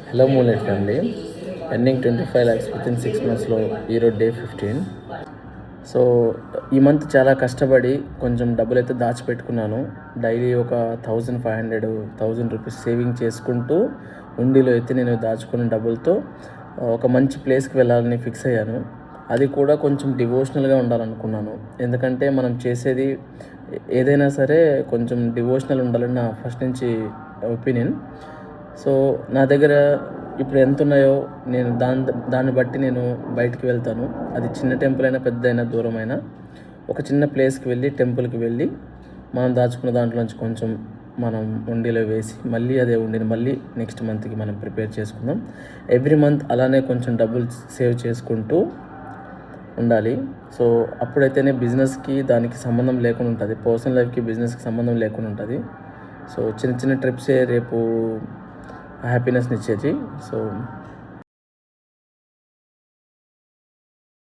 Hello మూలెట్ family. Earning 25 lakhs within 6 monthsలో ఈరోజు డే 15. సో ఈ మంత్ చాలా కష్టపడి కొంచెం డబ్బులు అయితే దాచిపెట్టుకున్నాను. డైలీ ఒక 1500 రూపీస్ సేవింగ్ చేసుకుంటూ ఉండిలో అయితే నేను దాచుకున్న డబ్బులతో ఒక మంచి ప్లేస్కి వెళ్ళాలని ఫిక్స్ అయ్యాను. అది కూడా కొంచెం డివోషనల్గా ఉండాలనుకున్నాను. ఎందుకంటే మనం చేసేది ఏదైనా సరే కొంచెం డివోషనల్ ఉండాలని నా ఫస్ట్ నుంచి ఒపీనియన్. సో నా దగ్గర ఇప్పుడు ఎంత ఉన్నాయో నేను దాన్ని బట్టి నేను బయటికి వెళ్తాను. అది చిన్న టెంపుల్ అయినా పెద్ద అయినా దూరమైనా ఒక చిన్న ప్లేస్కి వెళ్ళి టెంపుల్కి వెళ్ళి మనం దాచుకున్న దాంట్లోంచి కొంచెం మనం ఉండిలో వేసి మళ్ళీ అదే ఉండిని మళ్ళీ నెక్స్ట్ మంత్కి మనం ప్రిపేర్ చేసుకుందాం. ఎవ్రీ మంత్ అలానే కొంచెం డబ్బులు సేవ్ చేసుకుంటూ ఉండాలి. సో అప్పుడైతేనే బిజినెస్కి దానికి సంబంధం లేకుండా ఉంటుంది, పర్సనల్ లైఫ్కి బిజినెస్కి సంబంధం లేకుండా ఉంటుంది. సో చిన్న చిన్న ట్రిప్సే రేపు హ్యాపీనెస్ని ఇచ్చేది. సో